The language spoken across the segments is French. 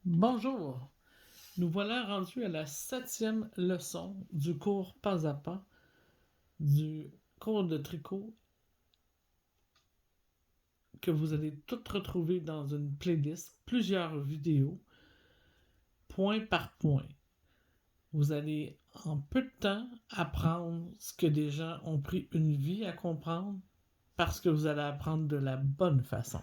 Bonjour, nous voilà rendus à la 7e leçon du cours Pas à Pas, du cours de tricot que vous allez toutes retrouver dans une playlist, plusieurs vidéos, point par point. Vous allez en peu de temps apprendre ce que des gens ont pris une vie à comprendre parce que vous allez apprendre de la bonne façon.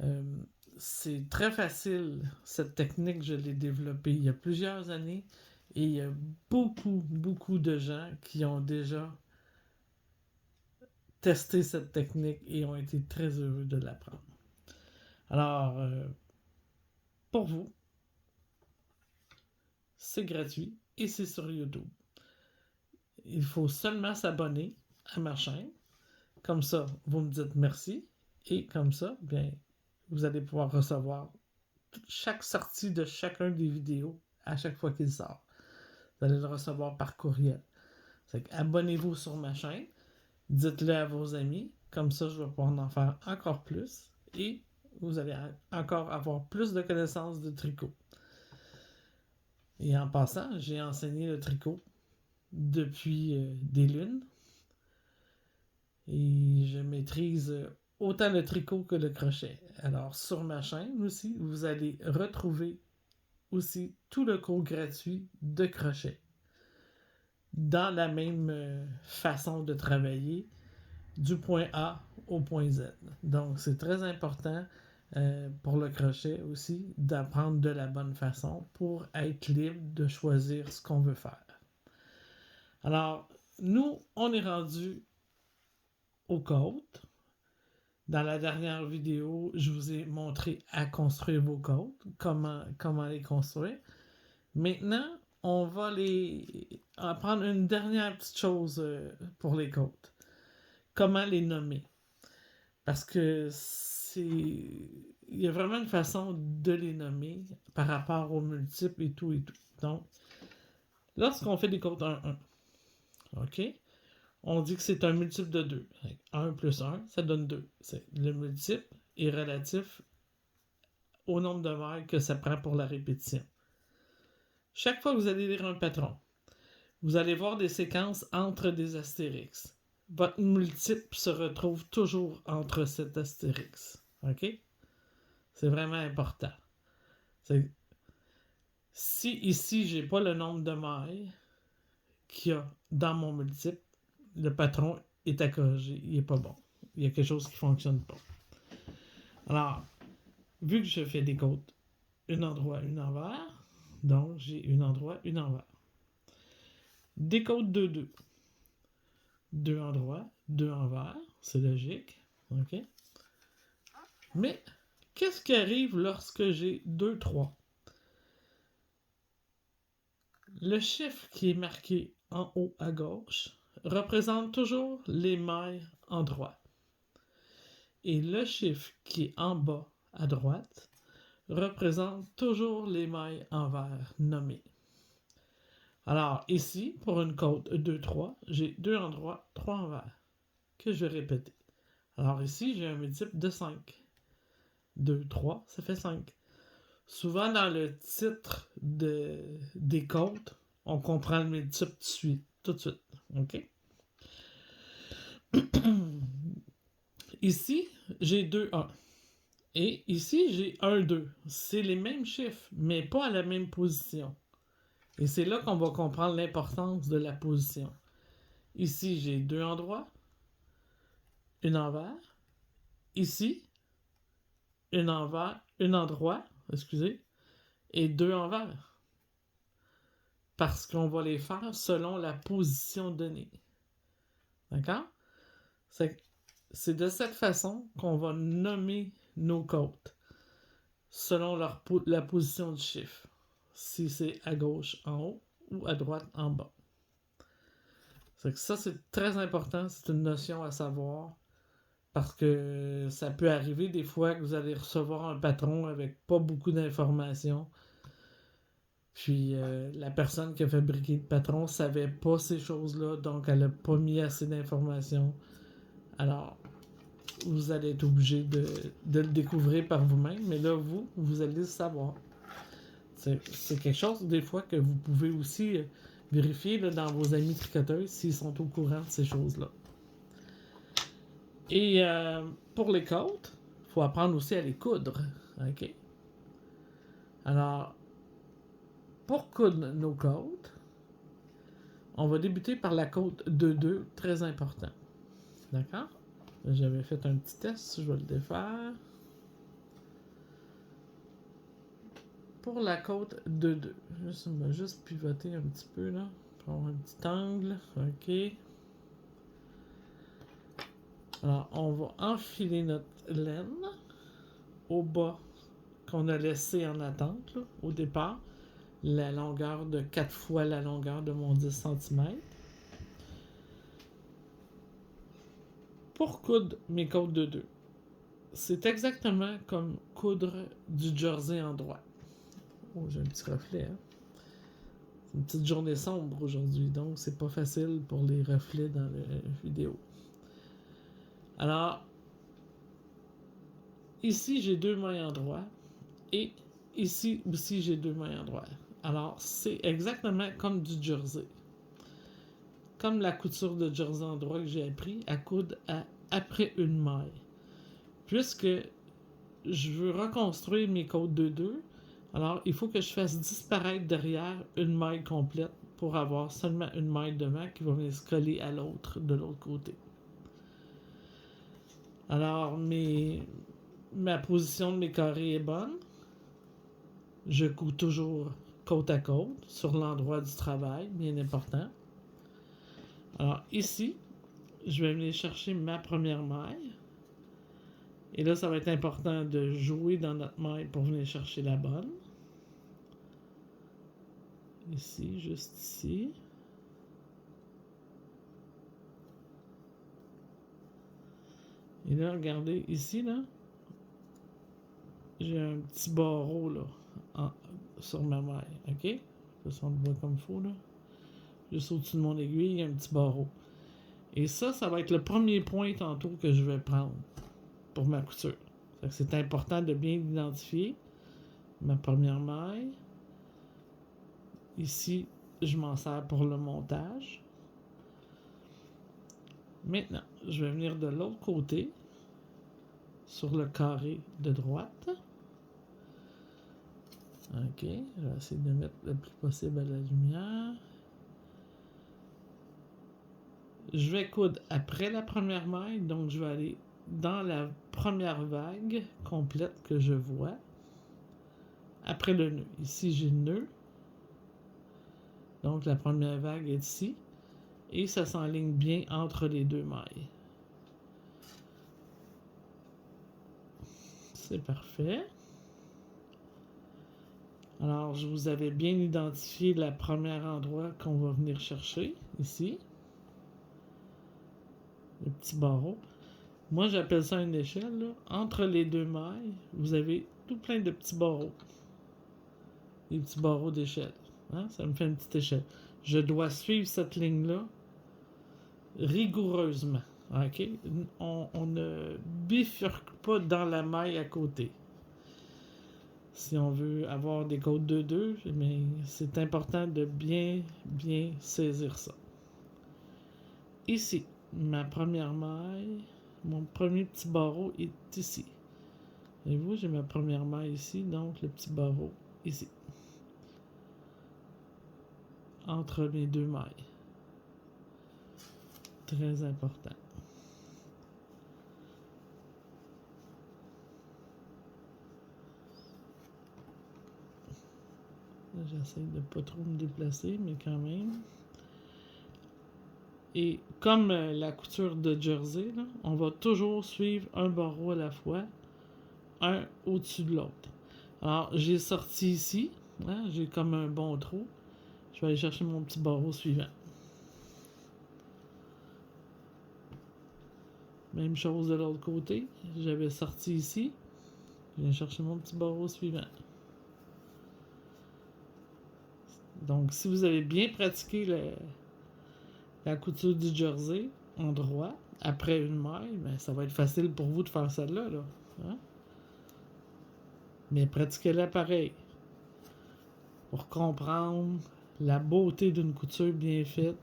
Euh, c'est très facile, cette technique, je l'ai développée il y a plusieurs années et il y a beaucoup de gens qui ont déjà testé cette technique et ont été très heureux de l'apprendre. Alors, pour vous, c'est gratuit et c'est sur YouTube. Il faut seulement s'abonner à ma chaîne. Comme ça, vous me dites merci et comme ça, bien, vous allez pouvoir recevoir chaque sortie de chacun des vidéos à chaque fois qu'il sort. Vous allez le recevoir par courriel. Abonnez-vous sur ma chaîne, dites-le à vos amis, comme ça je vais pouvoir en faire encore plus et vous allez encore avoir plus de connaissances de tricot. Et en passant, j'ai enseigné le tricot depuis des lunes et je maîtrise autant le tricot que le crochet. Alors sur ma chaîne aussi, vous allez retrouver aussi tout le cours gratuit de crochet dans la même façon de travailler du point A au point Z. Donc, c'est très important pour le crochet aussi d'apprendre de la bonne façon pour être libre de choisir ce qu'on veut faire. Alors, nous, on est rendu aux côtes. Dans la dernière vidéo, je vous ai montré à construire vos côtes, comment les construire. Maintenant, on va apprendre une dernière petite chose pour les côtes. Comment les nommer. Parce que il y a vraiment une façon de les nommer par rapport aux multiples et tout et tout. Donc, lorsqu'on fait des côtes 1-1, OK? On dit que c'est un multiple de 2. 1 plus 1, ça donne 2. Le multiple est relatif au nombre de mailles que ça prend pour la répétition. Chaque fois que vous allez lire un patron, vous allez voir des séquences entre des astérix. Votre multiple se retrouve toujours entre cet astérix. OK? C'est vraiment important. Si ici, j'ai pas le nombre de mailles qu'il y a dans mon multiple, le patron est à corriger. Il est pas bon. Il y a quelque chose qui fonctionne pas. Alors, vu que je fais des côtes une endroit, une envers, donc j'ai une endroit, une envers. Des côtes 2-2. Deux endroits, deux envers. C'est logique. OK? Mais, qu'est-ce qui arrive lorsque j'ai 2-3? Le chiffre qui est marqué en haut à gauche représente toujours les mailles en droite. Et le chiffre qui est en bas à droite représente toujours les mailles en vert nommées. Alors ici, pour une côte 2-3, j'ai 2 en droit, 3 en vert, que je vais répéter. Alors ici, j'ai un multiple de 5. 2, 3, ça fait 5. Souvent dans le titre des côtes, on comprend le multiple tout de suite. OK? Ici, j'ai 2, 1. Et ici, j'ai 1, 2. C'est les mêmes chiffres, mais pas à la même position. Et c'est là qu'on va comprendre l'importance de la position. Ici, j'ai 2 endroits, une envers. Ici, une envers, une endroit, excusez, et 2 envers. Parce qu'on va les faire selon la position donnée. D'accord? C'est de cette façon qu'on va nommer nos côtes, selon la position du chiffre. Si c'est à gauche en haut ou à droite en bas. Ça, c'est très important, c'est une notion à savoir. Parce que ça peut arriver des fois que vous allez recevoir un patron avec pas beaucoup d'informations. Puis la personne qui a fabriqué le patron savait pas ces choses-là, donc elle a pas mis assez d'informations. Alors, vous allez être obligé de le découvrir par vous-même, mais là, vous allez le savoir. C'est quelque chose, des fois, que vous pouvez aussi vérifier là, dans vos amis tricoteurs s'ils sont au courant de ces choses-là. Et pour les côtes, il faut apprendre aussi à les coudre. OK? Alors, pour coudre nos côtes, on va débuter par la côte 2-2, très important. D'accord? J'avais fait un petit test, je vais le défaire. Pour la côte 2-2, on va juste pivoter un petit peu là, pour avoir un petit angle. OK. Alors, on va enfiler notre laine au bas qu'on a laissé en attente là, au départ. La longueur de 4 fois la longueur de mon 10 cm. Pour coudre mes côtes de 2, c'est exactement comme coudre du jersey en droit. Oh, j'ai un petit reflet, hein? C'est une petite journée sombre aujourd'hui, donc c'est pas facile pour les reflets dans la vidéo. Alors, ici j'ai 2 mailles en droit et ici aussi j'ai 2 mailles en droit. Alors, c'est exactement comme du jersey. Comme la couture de jersey en droit que j'ai appris à coudre après une maille. Puisque je veux reconstruire mes côtes 2-2, alors il faut que je fasse disparaître derrière une maille complète pour avoir seulement une maille devant qui va venir se coller à l'autre de l'autre côté. Alors ma position de mes carrés est bonne. Je couds toujours côte à côte sur l'endroit du travail, bien important. Alors ici, je vais venir chercher ma première maille. Et là, ça va être important de jouer dans notre maille pour venir chercher la bonne. Ici, juste ici. Et là, regardez, ici, là, j'ai un petit barreau, là, sur ma maille, OK? Ça, on le voit comme il faut, là. Juste au-dessus de mon aiguille, il y a un petit barreau. Et ça va être le premier point tantôt que je vais prendre pour ma couture. C'est important de bien identifier ma première maille. Ici, je m'en sers pour le montage. Maintenant, je vais venir de l'autre côté, sur le carré de droite. OK, je vais essayer de mettre le plus possible à la lumière. Je vais coudre après la première maille, donc je vais aller dans la première vague complète que je vois. Après le nœud. Ici, j'ai le nœud. Donc, la première vague est ici. Et ça s'enligne bien entre les deux mailles. C'est parfait. Alors, je vous avais bien identifié le premier endroit qu'on va venir chercher, ici. Le petit barreau. Moi, j'appelle ça une échelle. Là. Entre les deux mailles, vous avez tout plein de petits barreaux. Des petits barreaux d'échelle. Hein? Ça me fait une petite échelle. Je dois suivre cette ligne-là rigoureusement. OK? On ne bifurque pas dans la maille à côté. Si on veut avoir des côtes 2-2, mais c'est important de bien saisir ça. Ici, ma première maille, mon premier petit barreau est ici. Et vous, j'ai ma première maille ici, donc le petit barreau ici. Entre mes deux mailles. Très important. J'essaie de ne pas trop me déplacer, mais quand même. Et comme la couture de jersey, là, on va toujours suivre un barreau à la fois, un au-dessus de l'autre. Alors, j'ai sorti ici, hein, j'ai comme un bon trou. Je vais aller chercher mon petit barreau suivant. Même chose de l'autre côté. J'avais sorti ici. Je viens chercher mon petit barreau suivant. Donc, si vous avez bien pratiqué la couture du jersey en droit, après une maille, ben, ça va être facile pour vous de faire celle-là. Là. Hein? Mais pratiquez-la pareil. Pour comprendre la beauté d'une couture bien faite,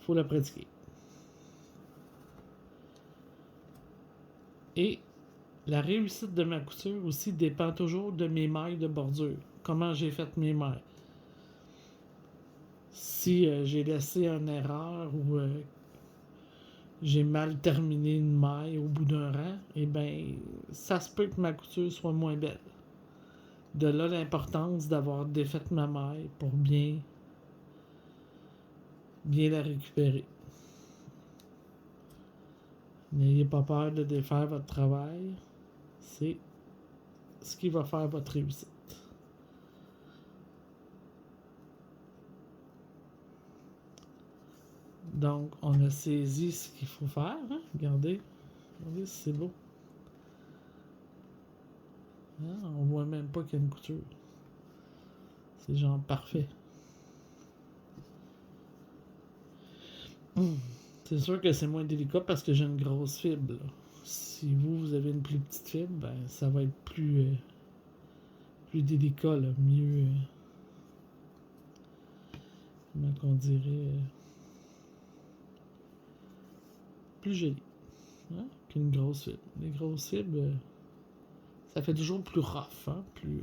il faut la pratiquer. Et la réussite de ma couture aussi dépend toujours de mes mailles de bordure. Comment j'ai fait mes mailles. Si j'ai laissé une erreur ou j'ai mal terminé une maille au bout d'un rang, eh bien, ça se peut que ma couture soit moins belle. De là l'importance d'avoir défait ma maille pour bien la récupérer. N'ayez pas peur de défaire votre travail. C'est ce qui va faire votre réussite. Donc, on a saisi ce qu'il faut faire. Hein? Regardez si c'est beau. Hein? On voit même pas qu'il y a une couture. C'est genre parfait. C'est sûr que c'est moins délicat parce que j'ai une grosse fibre. Là. Si vous avez une plus petite fibre, ben, ça va être plus délicat, là, mieux. Comment qu'on dirait. Plus joli. Hein? Qu'une grosse fibre. Les grosses fibres, ça fait toujours plus rough, hein? Plus.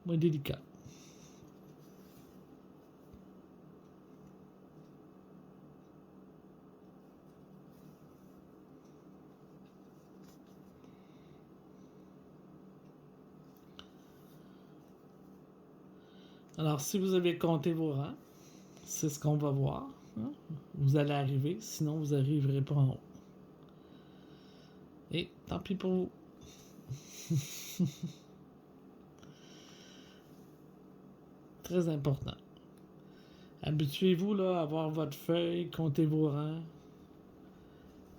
Moins délicat. Alors, si vous avez compté vos rangs, c'est ce qu'on va voir. Hein? Vous allez arriver, sinon vous n'arriverez pas en haut. Et tant pis pour vous. Très important. Habituez-vous là, à avoir votre feuille, comptez vos rangs.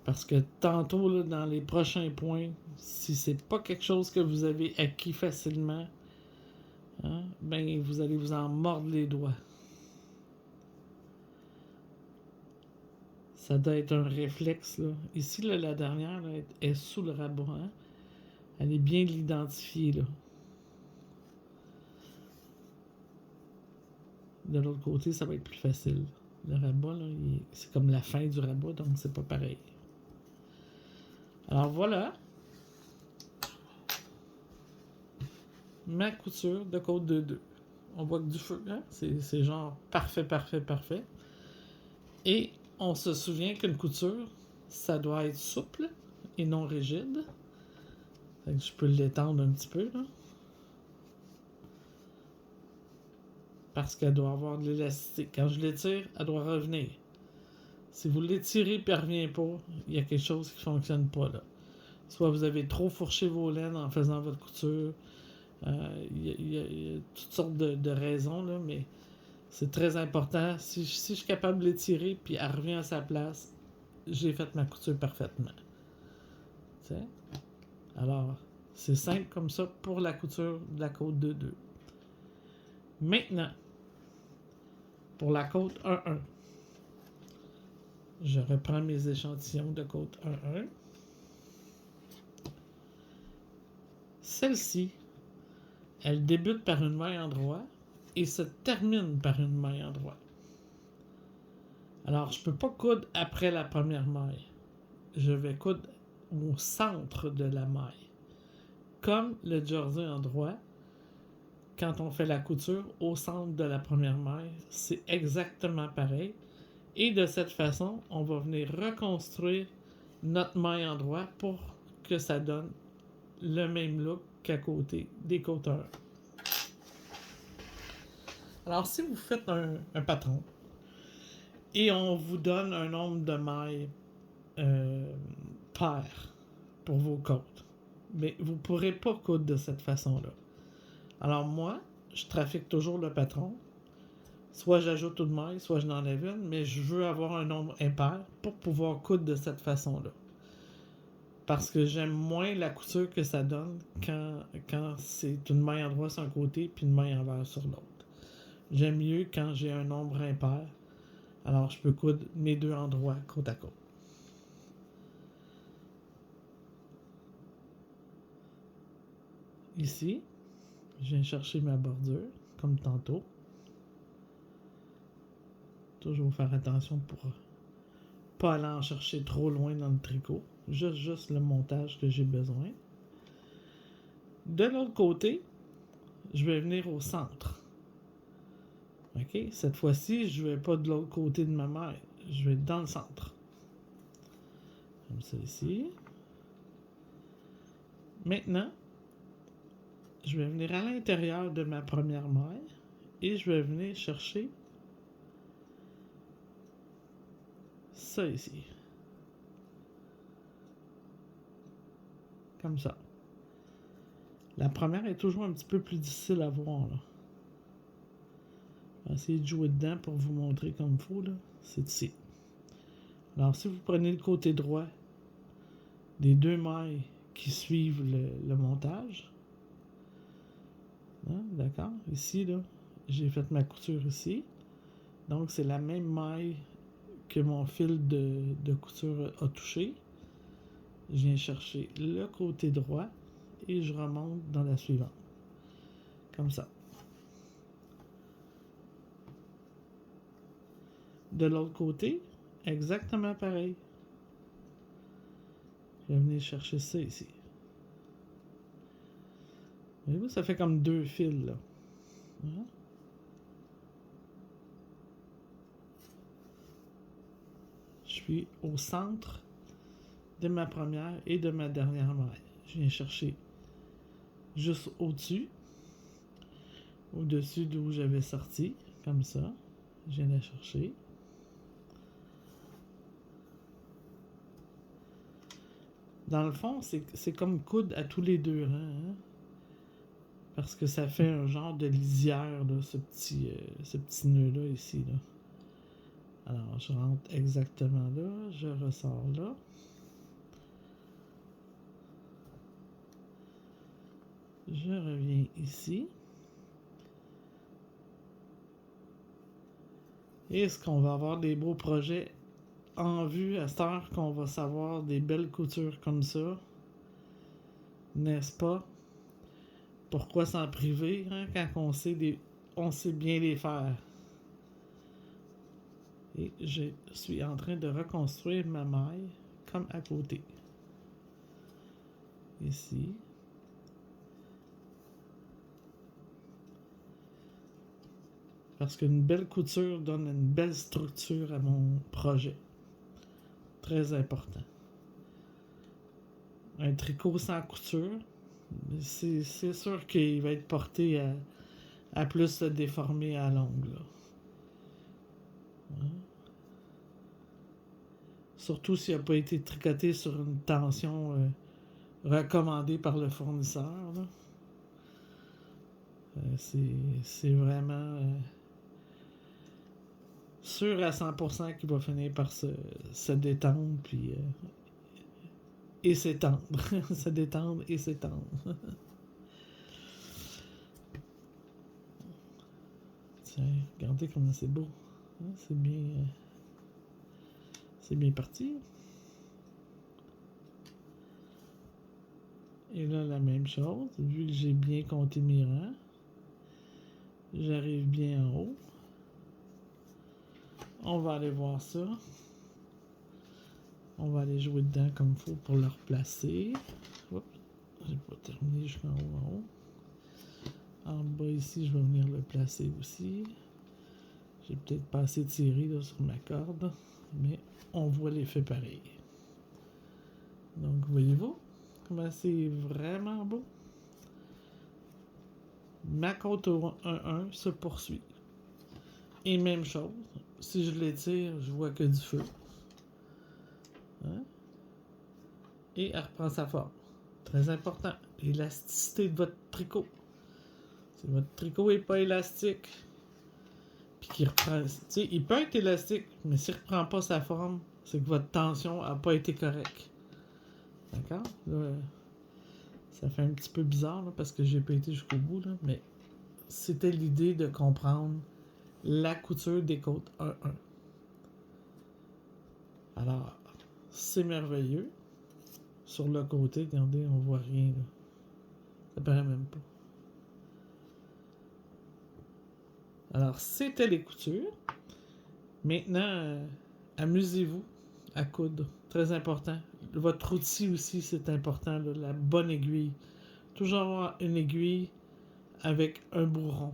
Parce que tantôt, là, dans les prochains points, si c'est pas quelque chose que vous avez acquis facilement, hein, ben vous allez vous en mordre les doigts. Ça doit être un réflexe. Là. Ici, là, la dernière là, est sous le rabat. Hein? Elle est bien l'identifier. Là. De l'autre côté, ça va être plus facile. Le rabat, là, c'est comme la fin du rabat, donc c'est pas pareil. Alors voilà. Ma couture de côte 2-2. On voit que du feu, hein? C'est genre parfait. Et on se souvient qu'une couture, ça doit être souple et non rigide. Fait que je peux l'étendre un petit peu, là. Parce qu'elle doit avoir de l'élasticité. Quand je l'étire, elle doit revenir. Si vous l'étirez et elle ne revient pas, il y a quelque chose qui ne fonctionne pas, là. Soit vous avez trop fourché vos laines en faisant votre couture. Il y a toutes sortes de raisons, là, mais c'est très important. Si je suis capable de l'étirer puis elle revient à sa place, j'ai fait ma couture parfaitement. T'sais? Alors, c'est simple comme ça pour la couture de la côte 2-2. Maintenant, pour la côte 1-1, je reprends mes échantillons de côte 1-1. Celle-ci, elle débute par une maille en droit et se termine par une maille en droit. Alors, je ne peux pas coudre après la première maille. Je vais coudre au centre de la maille. Comme le jersey en droit, quand on fait la couture au centre de la première maille, c'est exactement pareil. Et de cette façon, on va venir reconstruire notre maille en droit pour que ça donne le même look qu'à côté des côteurs. Alors, si vous faites un patron et on vous donne un nombre de mailles pair pour vos côtes, mais vous ne pourrez pas coudre de cette façon-là. Alors moi, je trafique toujours le patron. Soit j'ajoute une maille, soit je n'enlève une, mais je veux avoir un nombre impair pour pouvoir coudre de cette façon-là. Parce que j'aime moins la couture que ça donne quand c'est une maille en droit sur un côté puis une maille envers sur l'autre. J'aime mieux quand j'ai un nombre impair. Alors, je peux coudre mes deux endroits côte à côte. Ici, je viens chercher ma bordure, comme tantôt. Toujours faire attention pour pas aller en chercher trop loin dans le tricot. Juste le montage que j'ai besoin. De l'autre côté, je vais venir au centre. OK? Cette fois-ci, je vais pas de l'autre côté de ma maille. Je vais dans le centre. Comme ça ici. Maintenant, je vais venir à l'intérieur de ma première maille et je vais venir chercher ça ici. Comme ça. La première est toujours un petit peu plus difficile à voir, là. Je vais essayer de jouer dedans pour vous montrer comme il faut, là. C'est ici. Alors, si vous prenez le côté droit des deux mailles qui suivent le montage, hein, d'accord? Ici, là, j'ai fait ma couture ici. Donc, c'est la même maille que mon fil de couture a touché. Je viens chercher le côté droit et je remonte dans la suivante. Comme ça. De l'autre côté, exactement pareil. Je vais venir chercher ça ici. Voyez-vous, ça fait comme deux fils, là. Hein? Je suis au centre de ma première et de ma dernière maille. Je viens chercher juste au-dessus, au-dessus d'où j'avais sorti, comme ça. Je viens la chercher. Dans le fond, c'est comme coudre à tous les deux rangs, hein? Parce que ça fait un genre de lisière, là, ce petit nœud-là ici, là. Alors, je rentre exactement là, je ressors là. Je reviens ici. Et est-ce qu'on va avoir des beaux projets en vue à cette heure qu'on va savoir des belles coutures comme ça? N'est-ce pas? Pourquoi s'en priver, hein, quand on sait bien les faire? Et je suis en train de reconstruire ma maille comme à côté. Ici. Parce qu'une belle couture donne une belle structure à mon projet. Très important. Un tricot sans couture, c'est sûr qu'il va être porté à plus se déformer à l'ongle. Hein? Surtout s'il n'a pas été tricoté sur une tension recommandée par le fournisseur. Là. C'est vraiment sûr à 100% qu'il va finir par se détendre puis, et s'étendre. Se détendre et s'étendre. Tiens, regardez comment c'est beau. Hein, c'est bien parti. Et là, la même chose. Vu que j'ai bien compté mes rangs, j'arrive bien en haut. On va aller voir ça. On va aller jouer dedans comme il faut pour le replacer. Oups, j'ai pas terminé jusqu'en haut. En bas ici, je vais venir le placer aussi. J'ai peut-être pas assez tiré là, sur ma corde, mais on voit l'effet pareil. Donc, voyez-vous comment c'est vraiment beau? Ma côte au 1-1 se poursuit. Et même chose, si je l'étire, je vois que du feu. Hein? Et elle reprend sa forme. Très important. L'élasticité de votre tricot. Si votre tricot n'est pas élastique, puis qu'il reprend. Tu sais, il peut être élastique, mais s'il ne reprend pas sa forme, c'est que votre tension n'a pas été correcte. D'accord? Là, ça fait un petit peu bizarre là, parce que j'ai pas été jusqu'au bout, là, mais c'était l'idée de comprendre la couture des côtes 1-1. Alors, c'est merveilleux. Sur le côté, regardez, on voit rien. Là. Ça paraît même pas. Alors, c'était les coutures. Maintenant, amusez-vous à coudre. Très important. Votre outil aussi, c'est important. Là, la bonne aiguille. Toujours avoir une aiguille avec un bourron.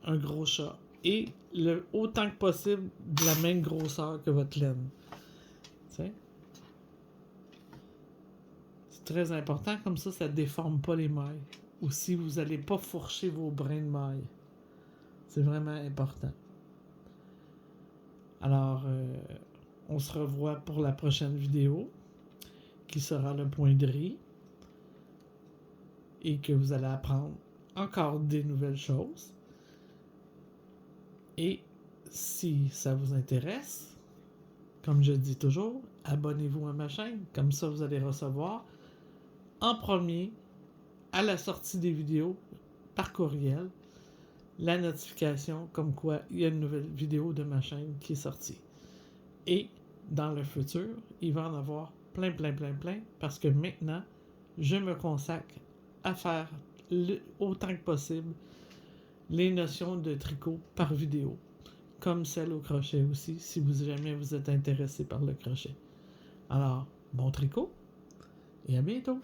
Un gros chat. Et autant que possible, de la même grosseur que votre laine. T'sais? C'est très important. Comme ça ne déforme pas les mailles. Aussi, vous n'allez pas fourcher vos brins de mailles. C'est vraiment important. Alors, on se revoit pour la prochaine vidéo, qui sera le point de riz, et que vous allez apprendre encore des nouvelles choses. Et si ça vous intéresse, comme je dis toujours, abonnez-vous à ma chaîne, comme ça vous allez recevoir en premier, à la sortie des vidéos, par courriel, la notification comme quoi il y a une nouvelle vidéo de ma chaîne qui est sortie. Et dans le futur, il va en avoir plein, parce que maintenant, je me consacre à faire autant que possible les notions de tricot par vidéo, comme celle au crochet aussi, si jamais vous êtes intéressé par le crochet. Alors, bon tricot, et à bientôt!